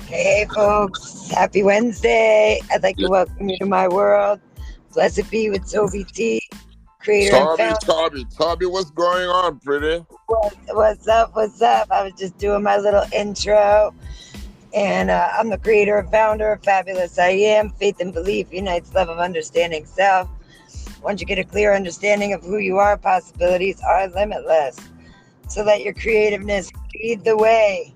Hey, folks. Happy Wednesday. I'd like Yeah. to welcome you to my world. Blessed be with Toby T, creator and Toby, founder. Toby, Toby, what's going on, pretty? What's up? What's up? I was just doing my little intro. And I'm the creator and founder of Fabulous I Am. Faith and belief unites love of understanding self. Once you get a clear understanding of who you are, possibilities are limitless. So let your creativeness lead the way.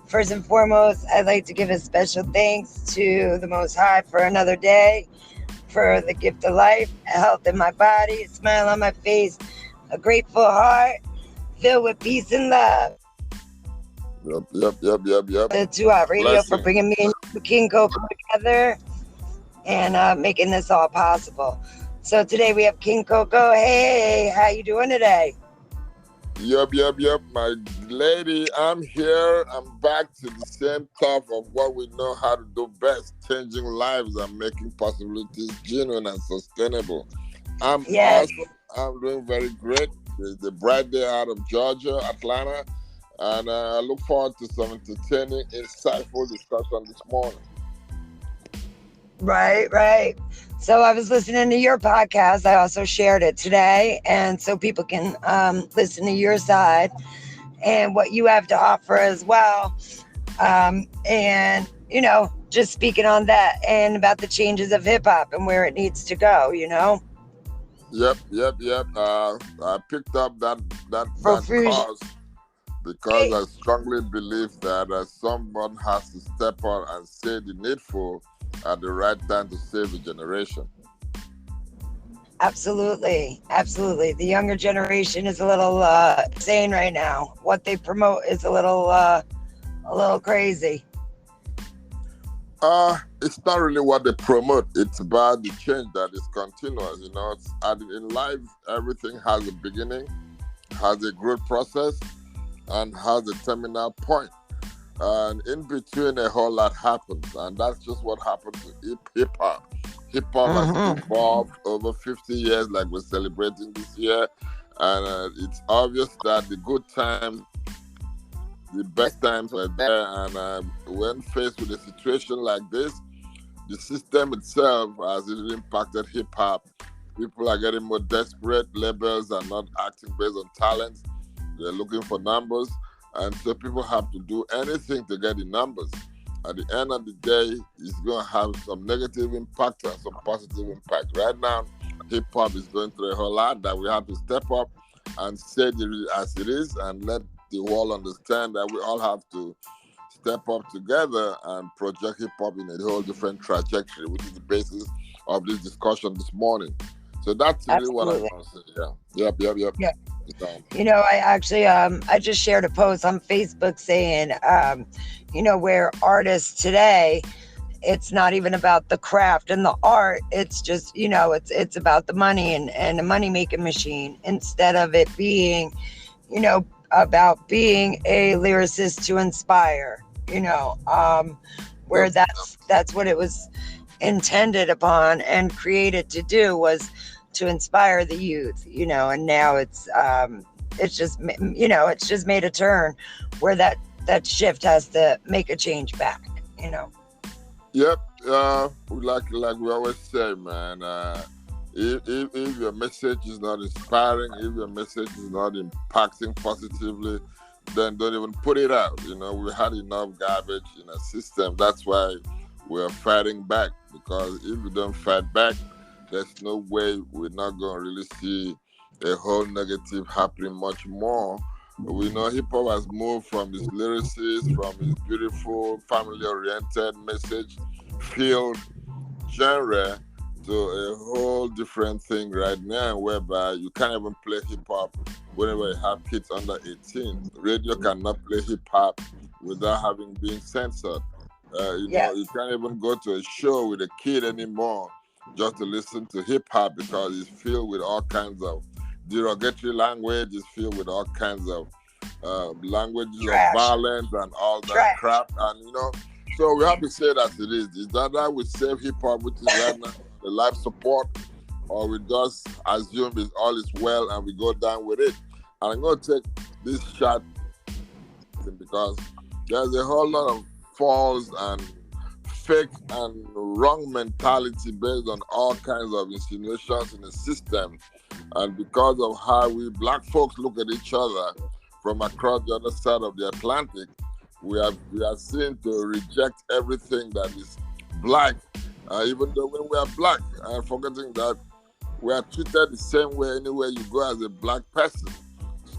First and foremost, I'd like to give a special thanks to the Most High for another day, for the gift of life, health in my body, a smile on my face, a grateful heart filled with peace and love. Yep. The 2 Hour Radio for Blessing. bringing me and King Coco together and making this all possible. So today we have King Coco. Hey, how you doing today? Yep. My lady, I'm here. I'm back to the same top of what we know how to do best, changing lives and making possibilities genuine and sustainable. I'm Yes. awesome. I'm doing very great. It's the bright day out of Georgia, Atlanta, and I look forward to some entertaining, insightful discussion this morning. Right. So I was listening to your podcast. I also shared it today, and so people can listen to your side and what you have to offer as well. And just speaking on that and about the changes of hip hop and where it needs to go. Yep. I picked up that Profusion. cause because I strongly believe that someone has to step out and say the needful at the right time to save a generation. Absolutely. The younger generation is a little insane right now. What they promote is a little crazy. It's not really what they promote. It's about the change that is continuous. In life, everything has a beginning, has a growth process, and has a terminal point. And in between, a whole lot happens, and that's just what happened to hip hop. Hip hop has Hmm. evolved over 50 years, like we're celebrating this year, and it's obvious that the good times, the best times were there. And when faced with a situation like this, the system itself has really impacted hip hop. People are getting more desperate. Labels are not acting based on talent. They're looking for numbers. And so people have to do anything to get the numbers. At the end of the day, it's going to have some negative impact and some positive impact. Right now, hip hop is going through a whole lot that we have to step up and say it as it is and let the world understand that we all have to step up together and project hip hop in a whole different trajectory, which is the basis of this discussion this morning. So that's really what I Absolutely. want to say. Yeah. Yep. Yeah. So, I actually I just shared a post on Facebook saying where artists today, it's not even about the craft and the art. It's just, it's about the money and the money making machine instead of it being, about being a lyricist to inspire, where yep. that's what it was intended upon and created to do was to inspire the youth, and now it's just made a turn where that shift has to make a change back. Yep. Like we always say, man. If your message is not inspiring, if your message is not impacting positively, then don't even put it out. We had enough garbage in our system. That's why we're fighting back. Because if we don't fight back, there's no way we're not going to really see a whole negative happening much more. We know hip hop has moved from its lyricist, from its beautiful, family oriented message filled genre to a whole different thing right now, whereby you can't even play hip hop whenever you have kids under 18. Radio cannot play hip hop without having been censored. You Yes. can't even go to a show with a kid anymore just to listen to hip hop because it's filled with all kinds of derogatory language, it's filled with all kinds of languages of Trash. violence and all that Trash. crap. And so we have to say it as it is. Is that we save hip hop, which is right now the life support, or we just assume it's all is well and we go down with it? And I'm going to take this shot because there's a whole lot of false and fake and wrong mentality based on all kinds of insinuations in the system. And because of how we black folks look at each other from across the other side of the Atlantic, we are seen to reject everything that is black, even though when we are black, forgetting that we are treated the same way anywhere you go as a black person.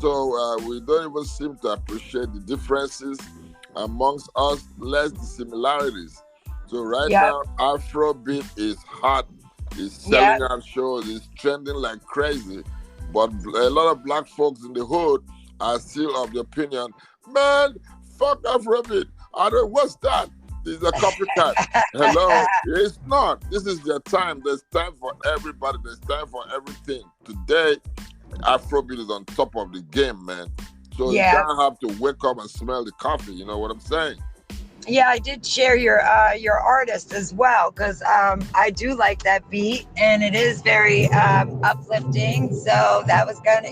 So we don't even seem to appreciate the differences amongst us, less the similarities. So right now, Afrobeat is hot, is selling out shows, is trending like crazy. But a lot of black folks in the hood are still of the opinion, man, fuck Afrobeat. What's that? It's a copycat. Hello? It's not. This is their time. There's time for everybody. There's time for everything. Today, Afrobeat is on top of the game, man. So you don't have to wake up and smell the coffee. You know what I'm saying? Yeah, I did share your artist as well, because I do like that beat, and it is very uplifting. So that was gonna,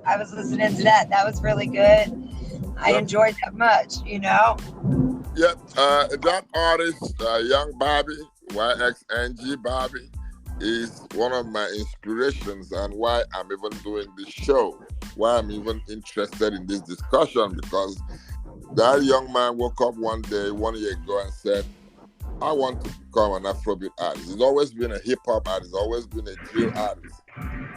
I was listening to that. That was really good. I enjoyed that much, Yeah, that artist, Young Bobby, YXNG Bobby, is one of my inspirations and why I'm even doing this show, why I'm even interested in this discussion, because that young man woke up one day, 1 year ago, and said, I want to become an Afrobeat artist. He's always been a hip-hop artist, always been a drill artist.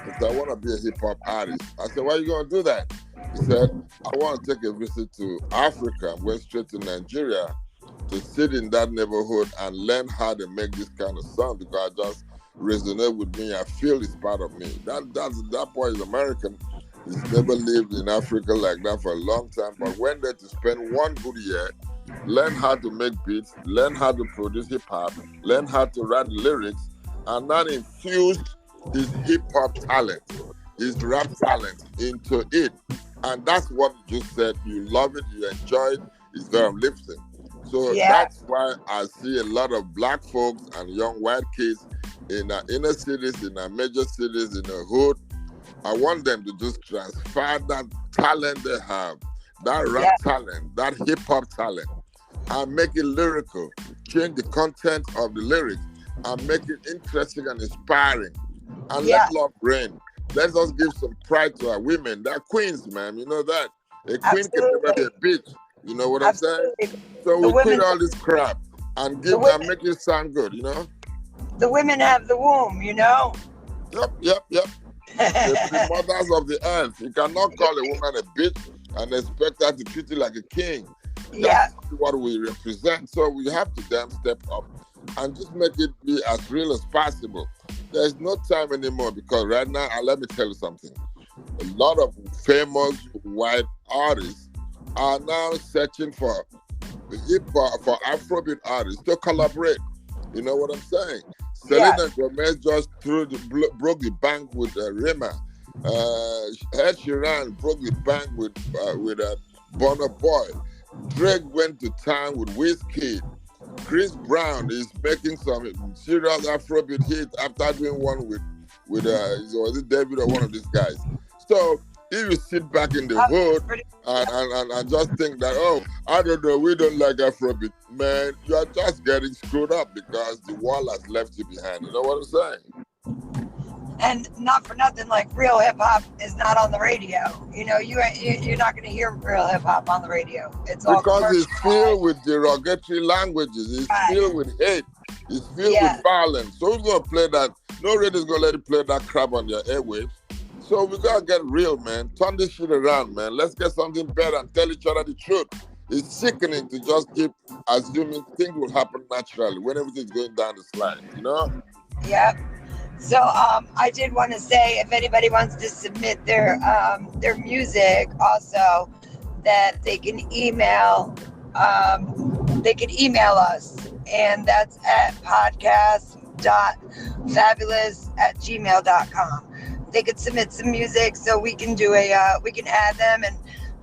He said, I want to be a hip-hop artist. I said, why are you going to do that? He said, I want to take a visit to Africa. I'm going straight to Nigeria to sit in that neighborhood and learn how to make this kind of song, because I just resonate with me. I feel it's part of me. That boy is American. He's never lived in Africa like that for a long time, but went there to spend 1 good year, learn how to make beats, learn how to produce hip-hop, learn how to write lyrics, and then infused his hip-hop talent, his rap talent into it. And that's what you just said. You love it, you enjoy it, it's very uplifting. So that's why I see a lot of black folks and young white kids in our inner cities, in our major cities, in the hood. I want them to just transfer that talent they have, that rap talent, that hip-hop talent, and make it lyrical, change the content of the lyrics, and make it interesting and inspiring. And let love reign. Let us give some pride to our women. They're queens, man. You know that. A queen can never be a bitch. You know what I'm saying? So we quit all this crap and make it sound good, The women have the womb, Yep. The mothers of the earth. You cannot call a woman a bitch and expect her to treat you like a king. That's what we represent. So we have to damn step up and just make it be as real as possible. There's no time anymore, because right now, and let me tell you something, a lot of famous white artists are now searching for Afrobeat artists to collaborate. You know what I'm saying? Selena Gomez just broke the bank with Rema. Ed Sheeran broke the bank with Burna Boy. Drake went to town with Wizkid. Chris Brown is making some serious Afrobeat hits after doing one with was it David or one of these guys. So if you sit back in the hood and just think that, oh, I don't know, we don't like Afrobeat, man, you are just getting screwed up because the wall has left you behind. You know what I'm saying? And not for nothing, like real hip hop is not on the radio. You're not going to hear real hip hop on the radio. It's all because it's filled with derogatory languages. It's filled with hate. It's filled with violence. So who's going to play that? No radio's going to let you play that crap on their airwaves. So we got to get real, man. Turn this shit around, man. Let's get something better and tell each other the truth. It's sickening to just keep assuming things will happen naturally when everything's going down the slide, Yep. So I did want to say, if anybody wants to submit their music, also that they can email us, and that's at podcast.fabulous@gmail.com. They could submit some music so we can do we can add them and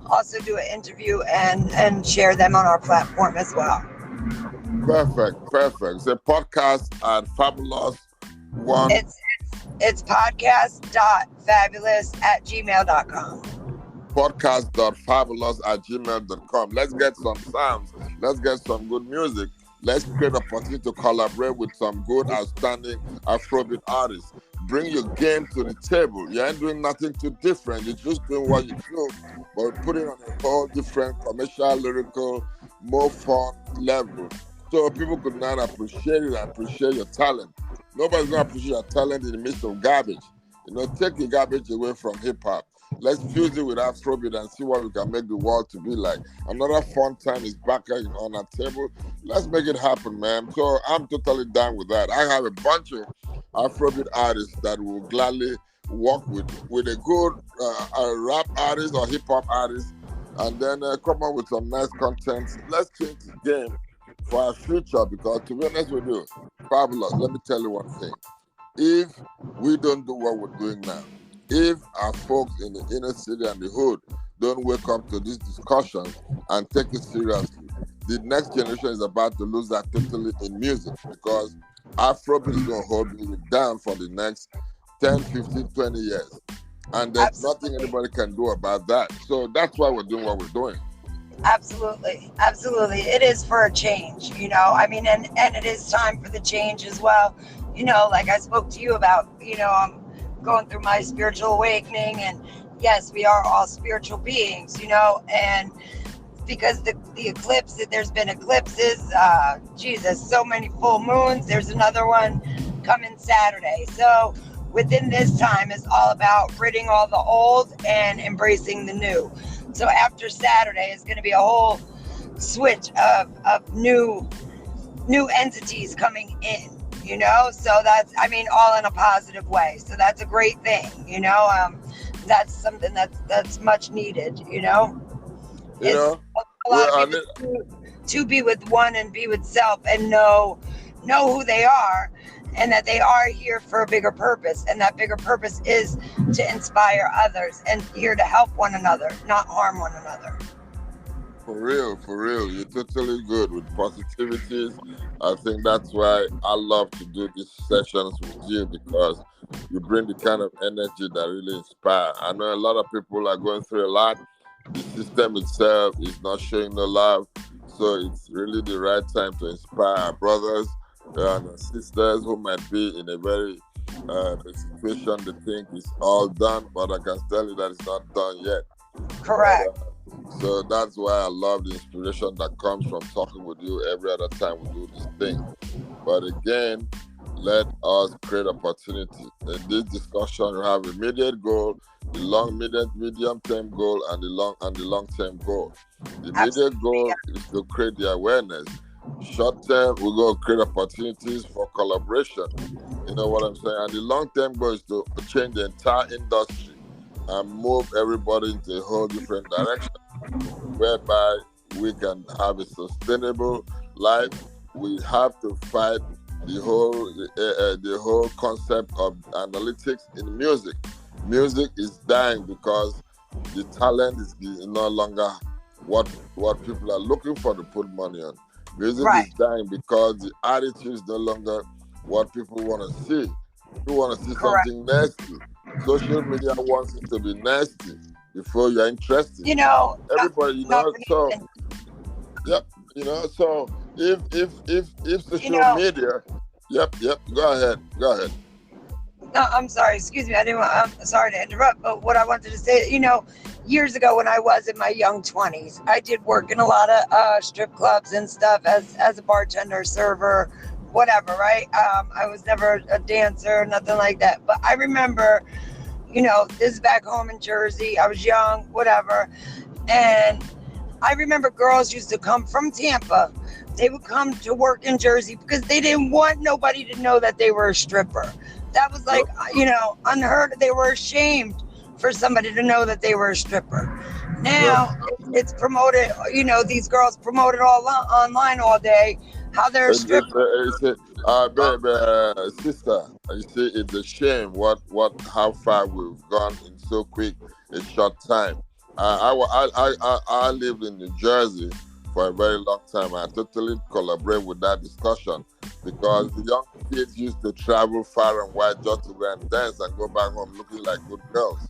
also do an interview and share them on our platform as well. Perfect. It's a podcast at Fabulous It's podcast.fabulous@gmail.com. podcast.fabulous@gmail.com. Let's get some sounds. Let's get some good music. Let's create a opportunity to collaborate with some good, outstanding Afrobeat artists. Bring your game to the table. You ain't doing nothing too different. You're just doing what you do, but put it on a whole different commercial, lyrical, more fun level. So people could now appreciate it and appreciate your talent. Nobody's gonna appreciate your talent in the midst of garbage. Take the garbage away from hip hop. Let's fuse it with Afrobeat and see what we can make the world to be like. Another fun time is back on our table. Let's make it happen, man. So I'm totally down with that. I have a bunch of Afrobeat artists that will gladly work with a good rap artist or hip hop artist, and then come up with some nice content. Let's change the game for our future because, to be honest with you, Fabulous, let me tell you one thing. If we don't do what we're doing now, if our folks in the inner city and the hood don't wake up to this discussion and take it seriously, the next generation is about to lose that totally in music because Afrobeat is going to hold music down for the next 10, 15, 20 years. And there's nothing anybody can do about that. So that's why we're doing what we're doing. Absolutely. Absolutely. It is for a change, I mean, and it is time for the change as well. Like I spoke to you about, I'm going through my spiritual awakening, and yes, we are all spiritual beings, and because the eclipse, there's been eclipses, Jesus, so many full moons. There's another one coming Saturday. So within this time is all about ridding all the old and embracing the new. So after Saturday is going to be a whole switch of new entities coming in, so that's, I mean, all in a positive way. So that's a great thing, that's something that's much needed, It's a lot of people to be with one and be with self and know who they are, and that they are here for a bigger purpose, and that bigger purpose is to inspire others and here to help one another, not harm one another. For real. You're totally good with positivities. I think that's why I love to do these sessions with you because you bring the kind of energy that really inspire. I know a lot of people are going through a lot. The system itself is not showing no love. So it's really the right time to inspire our brothers and sisters who might be in a very situation they think is all done, but I can tell you that it's not done yet. Correct. So that's why I love the inspiration that comes from talking with you every other time we do this thing. But again, let us create opportunity. In this discussion, we have immediate goal, the long, medium term goal, and the long term goal. The immediate goal is to create the awareness. Short term, we're going to create opportunities for collaboration. You know what I'm saying? And the long term goal is to change the entire industry and move everybody into a whole different direction, whereby we can have a sustainable life. We have to fight the whole concept of analytics in music. Music is dying because the talent is no longer what people are looking for to put money on. Music is dying because the attitude is no longer what people want to see. People want to see something nasty. Social media wants it to be nasty before you're interested. Everybody, so yep, so if social media, yep, go ahead. No, I'm sorry. Excuse me. I'm sorry to interrupt, but what I wanted to say, years ago when I was in my young 20s, I did work in a lot of strip clubs and stuff as a bartender, server, whatever, right? I was never a dancer, nothing like that. But I remember, this is back home in Jersey. I was young, whatever. And I remember girls used to come from Tampa. They would come to work in Jersey because they didn't want nobody to know that they were a stripper. That was like, unheard of. They were ashamed for somebody to know that they were a stripper. Now it's promoted, these girls promoted all online all day, how they're a stripper. Sister, you see, it's a shame how far we've gone in so quick a short time. I lived in New Jersey for a very long time. I totally collaborate with that discussion because the young kids used to travel far and wide just to go and dance and go back home looking like good girls.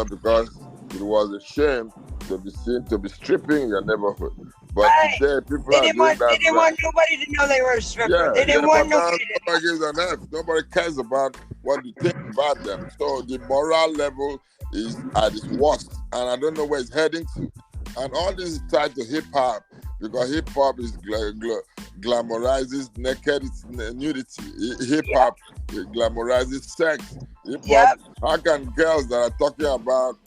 Because it was a shame to be seen to be stripping in your neighborhood. But Right. today people are doing They that didn't right. want nobody to know they were a stripper. Yeah, They yeah, didn't but want now nobody to know. nobody gives an F. Nobody cares about what you think about them. So the moral level is at its worst, and I don't know where it's heading to. And all this is tied to hip hop because hip hop is glamorizes naked nudity. Hip Yep. hop glamorizes sex. Hip hop. Yep. How can girls that are talking about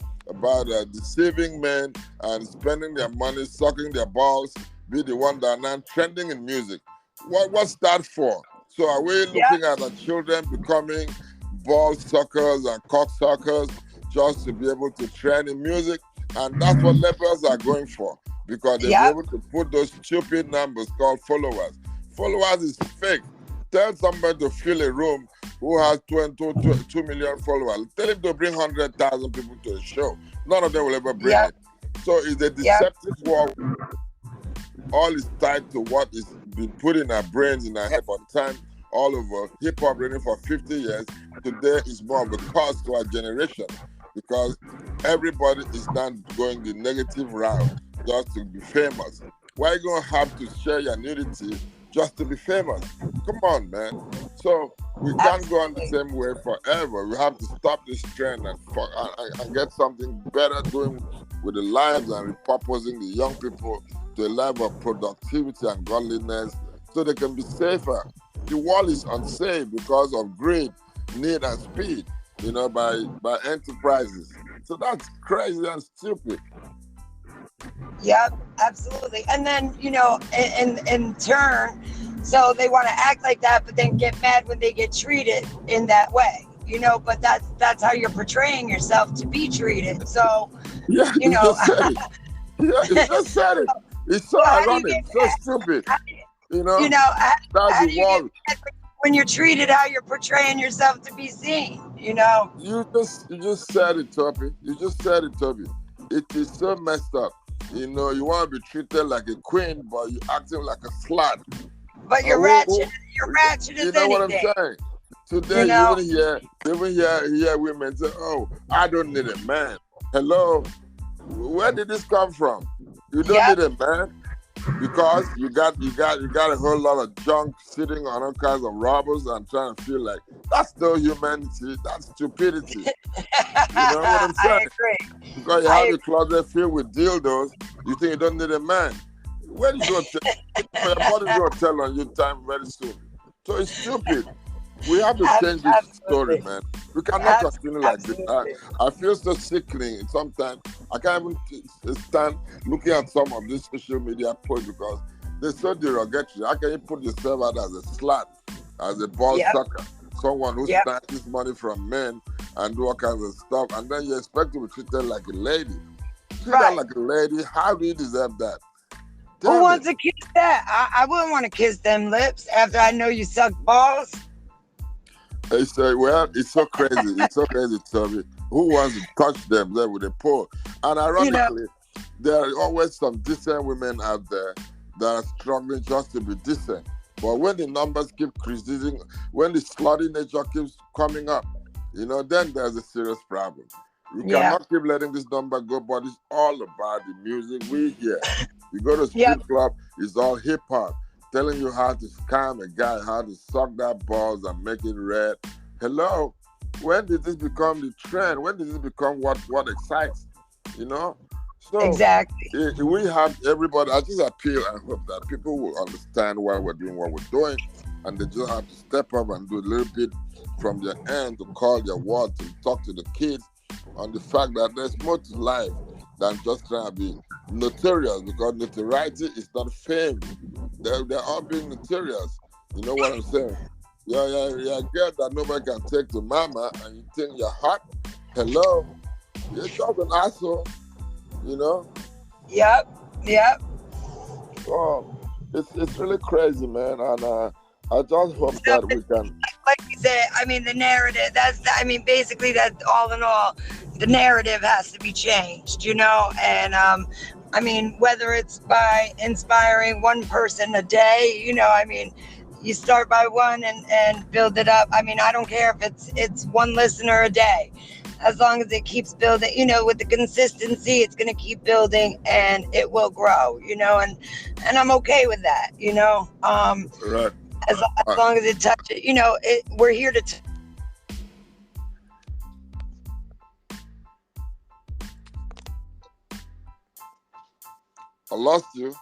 deceiving men and spending their money, sucking their balls, be the one that are now trending in music? What's that for? So are we Yep. looking at our children becoming ball suckers and cock suckers just to be able to trend in music? And that's what labels are going for because they'll be Yep. able to put those stupid numbers called followers. Followers is fake. Tell somebody to fill a room who has 2 million followers. Tell him to bring 100,000 people to a show. None of them will ever bring Yep. it. So it's a Yep. deceptive world. All is tied to what is been put in our brains, in our head for time, all over. Hip hop running for 50 years. Today is more of a cost to our generation because everybody is now going the negative route just to be famous. Why you gonna have to share your nudity just to be famous? Come on, man. So we can't go on the Absolutely. same way forever. We have to stop this trend and get something better doing with the lives and repurposing the young people to a life of productivity and godliness so they can be safer. The world is unsafe because of greed, need, and speed, by enterprises. So that's crazy and stupid. Yep, absolutely. And then, in turn, so they want to act like that, but then get mad when they get treated in that way. But that's how you're portraying yourself to be treated. So, Yeah, you you know, just said it. Yeah, you just said it. It's so so how do you ironic, get so stupid. how, You know, that's how the do you get world. mad when you're treated how you're portraying yourself to be seen? You just said it, Toby. You just said it, Toby. It is so messed up. You want to be treated like a queen, but you acting like a slut. But Uh, who, who, you're ratchet you as know what I'm anything. saying? You Today, you know, even hear women say, "Oh, I don't need a man." Hello, where did this come from? You don't yep, need a man because you got a whole lot of junk sitting on all kinds of robbers and trying to feel like that's no humanity. That's stupidity. You know what I'm I saying? agree. Because you I have a agree. closet filled with dildos, you think you don't need a man. Where is going to your body's going to tell on you time very soon. So it's stupid. We have to change this story, Absolutely. man. We cannot continue like this. I, Absolutely. I feel so sickening sometimes. I can't even stand looking at some of these social media posts because they're so derogatory. How can you put yourself out as a slut, as a ball Yep. sucker, someone who Yep. snatches money from men and do all kinds of stuff, and then you expect to be treated like a lady? Treat her Right. like a lady. How do you deserve that? Who Tell me. wants to kiss that? I wouldn't want to kiss them lips after I know you suck balls. It's so crazy. It's so crazy, Tommy. Who wants to touch them there with a pole? And You know, ironically, there are always some decent women out there that are struggling just to be decent. But when the numbers keep increasing, when the slutty nature keeps coming up, then there's a serious problem. We yeah. cannot keep letting this number go, but it's all about the music we hear. You go to Yep. strip club, it's all hip hop, telling you how to scam a guy, how to suck that balls and make it red. Hello, when did this become the trend? When did this become what excites? You know, so Exactly. we have everybody. I just appeal and hope that people will understand why we're doing what we're doing, and they just have to step up and do a little bit from their end to call their word to talk to the kids on the fact that there's more to life than just trying to be notorious because notoriety is not fame. They're all being notorious. You know what I'm saying? You're a girl that nobody can take to mama and you think you're hot. Hello? You're just an asshole, you know? Yep. Yep. So it's really crazy, man. And I just hope So, that we can. like you said, I mean, the narrative, basically, that all in all, the narrative has to be changed, and, whether it's by inspiring one person a day, you start by one and build it up. I mean, I don't care if it's one listener a day. as long as it keeps building, with the consistency, it's going to keep building and it will grow, and I'm okay with that, Right. as Uh, long as it touches, we're here to I lost you.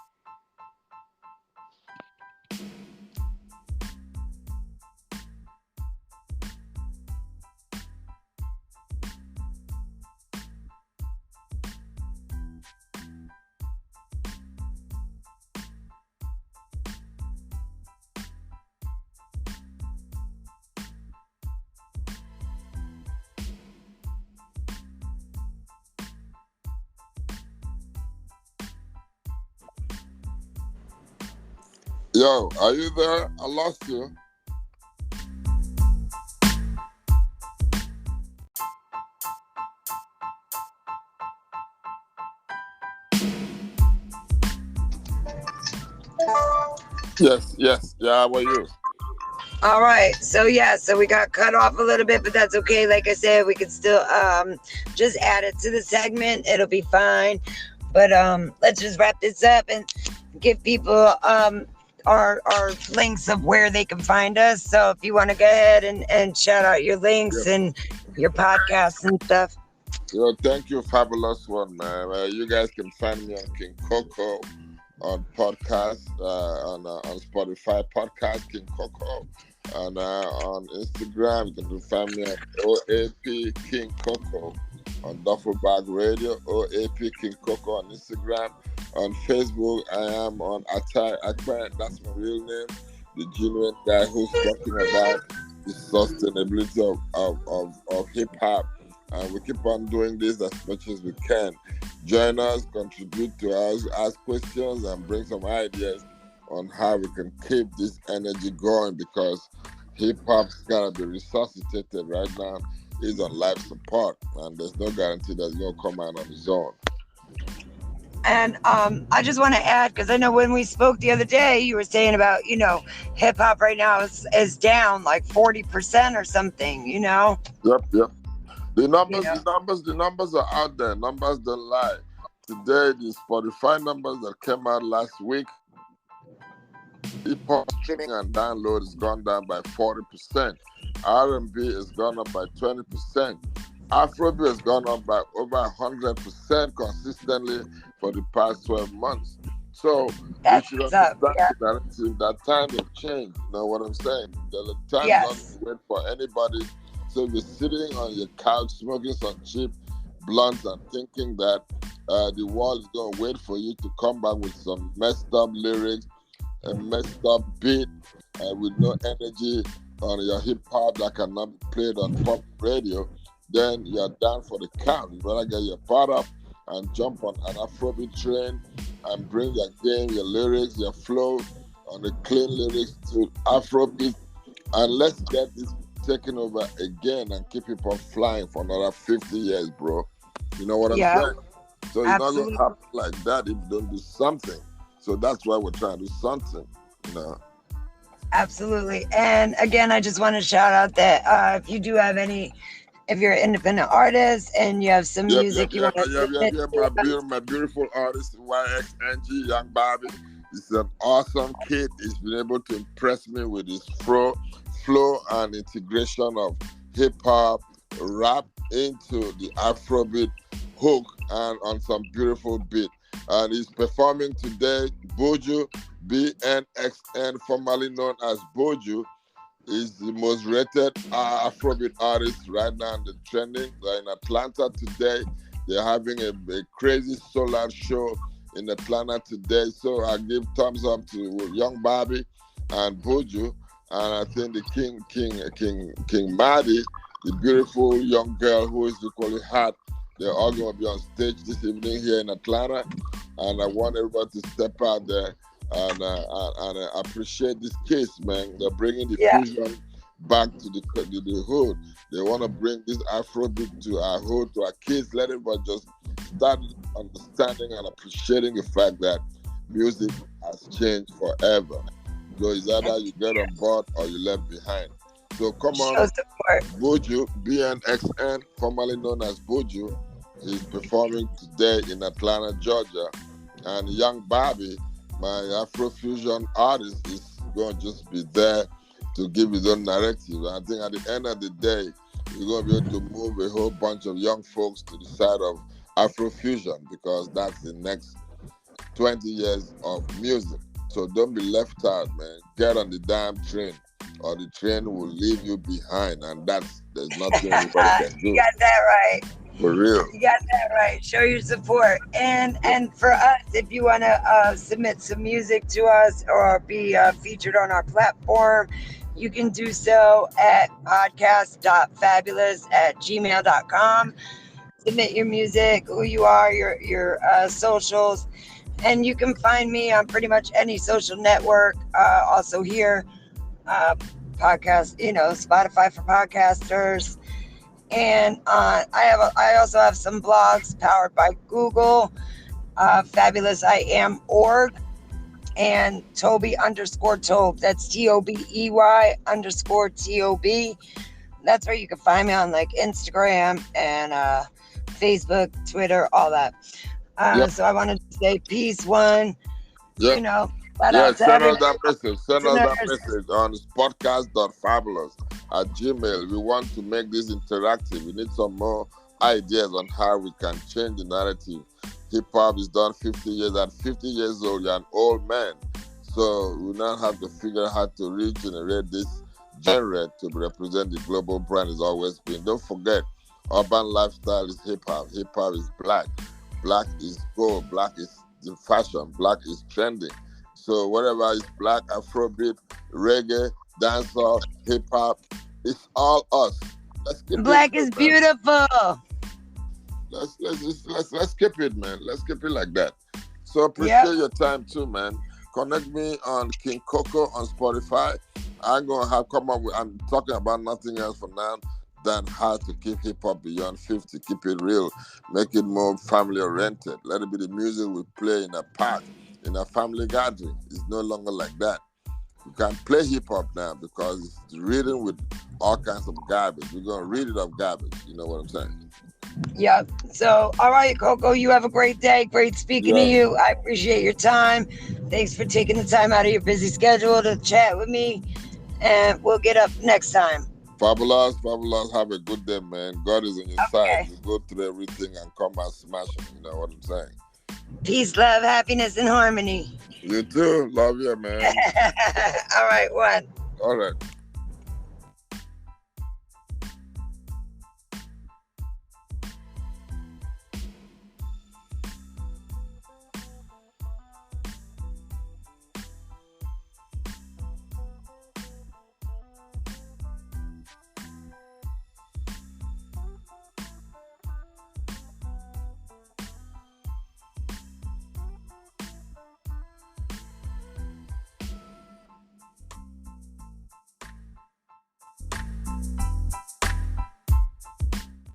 Yo, are you there? I lost you. Yes, yes. Yeah, how are you? All right. So yeah, so we got cut off a little bit, but that's okay. Like I said, we can still just add it to the segment. It'll be fine. But let's just wrap this up and give people our links of where they can find us. So if you want to go ahead and shout out your links Yep. and your podcasts and stuff. Yo, thank you, fabulous one, man. You guys can find me on King Coco on podcast, on Spotify podcast King Coco, and on Instagram you can find me on OAP King Coco on Duffel Bag Radio, OAP King Coco on Instagram. On Facebook I am on Atai Akbar, that's my real name, the genuine guy who's talking about the sustainability of hip hop. And we keep on doing this as much as we can. Join us, contribute to us, ask questions, and bring some ideas on how we can keep this energy going, because hip hop's gotta be resuscitated right now. It's on life support, and there's no guarantee that it's gonna come out on its own. And I just want to add, because I know when we spoke the other day, you were saying about, hip hop right now is down like 40% or something, Yep, yep. The You numbers, know, the numbers, the numbers are out there. Numbers don't lie. Today, the Spotify numbers that came out last week, hip hop streaming and download has gone down by 40%. R&B has gone up by 20%. Afrobeat has gone up by over 100% consistently for the past 12 months. So we that's should what's up. understand Yeah. the narrative that time has changed. You know what I'm saying? The time's not Yes. wait for anybody. So if you're sitting on your couch smoking some cheap blunts and thinking that the world is going to wait for you to come back with some messed up lyrics, a messed up beat, with no energy on your hip hop that cannot be played on pop radio, then you're down for the count. You better get your part up and jump on an Afrobeat train and bring your game, your lyrics, your flow on the clean lyrics to Afrobeat, and let's get this taken over again and keep hip hop flying for another 50 years, bro. You know what I'm Yeah. saying? So it's not gonna Absolutely. happen like that if you don't do something. So that's why we're trying to do something, you know. Absolutely. And again, I just want to shout out that if you do have any, if you're an independent artist and you have some Yep, yep, music you yep, want to yep, yep, submit yep. to us, My beautiful artist, YXNG, Young Bobby. He's an awesome kid. He's been able to impress me with his flow and integration of hip hop, rap into the Afrobeat hook and on some beautiful beat. And he's performing today, Boju, BNXN, formerly known as Boju, is the most rated Afrobeat artist right now in the trending. They're in Atlanta today. They're having a crazy sold-out show in Atlanta today. So I give thumbs up to Young Bobby and Buju, and I think the King Maddie, the beautiful young girl who is equally hot. They're all going to be on stage this evening here in Atlanta, and I want everybody to step out there and appreciate this case, man. They're bringing the yeah, fusion back to the hood. They want to bring this Afrobeat to our hood, to our kids. Let everybody just start understanding and appreciating the fact that music has changed forever. So it's either you get on board or you left behind. So come Show on, support. Buju, BNXN, formerly known as Buju, is performing today in Atlanta, Georgia. And Young Bobby, my Afrofusion artist, is going to just be there to give his own narrative. I think at the end of the day, we're going to be able to move a whole bunch of young folks to the side of Afrofusion because that's the next 20 years of music. So don't be left out, man. Get on the damn train or the train will leave you behind. And there's nothing anybody can You do. got that right. For real. You got that right. Show your support. Yeah. And for us, if you want to submit some music to us or be featured on our platform, you can do so at podcast.fabulous@gmail.com. Submit your music, who you are, your socials, and you can find me on pretty much any social network. Also here, uh, podcast, Spotify for podcasters, and I also have some blogs powered by Google, fabulousiam.org, and Toby_Tobe. That's TOBEY_TOB. That's where you can find me on like Instagram and Facebook, Twitter, all that. Yep. So I wanted to say peace, one. Yep. Shout Yeah, out to send us everybody. that message. Send us that message on podcast.fabulous@gmail. We want to make this interactive. We need some more ideas on how we can change the narrative. Hip hop is done 50 years. At 50 years old, you're an old man. So we now have to figure out how to regenerate this genre to represent the global brand it's always been. Don't forget, urban lifestyle is hip hop. Hip hop is black. Black is gold. Black is the fashion. Black is trending. So whatever is black, Afrobeat, reggae, dancehall, hip hop, it's all us. Let's keep Black it, is man. beautiful. Let's keep it, man. Let's keep it like that. So appreciate your time too, man. Connect me on King Coco on Spotify. I'm talking about nothing else for now than how to keep hip hop beyond 50. Keep it real. Make it more family oriented. Let it be the music we play in a park, in a family gathering. It's no longer like that. You can't play hip hop now because it's written with all kinds of garbage. We're gonna read it off garbage. You know what I'm saying? Yep. So, all right, Coco, you have a great day. Great speaking to you. I appreciate your time. Thanks for taking the time out of your busy schedule to chat with me. And we'll get up next time. Fabulous. Have a good day, man. God is on your side. You go through everything and come out smashing. You know what I'm saying? Peace, love, happiness, and harmony. You too. Love you, man. All right, one. All right.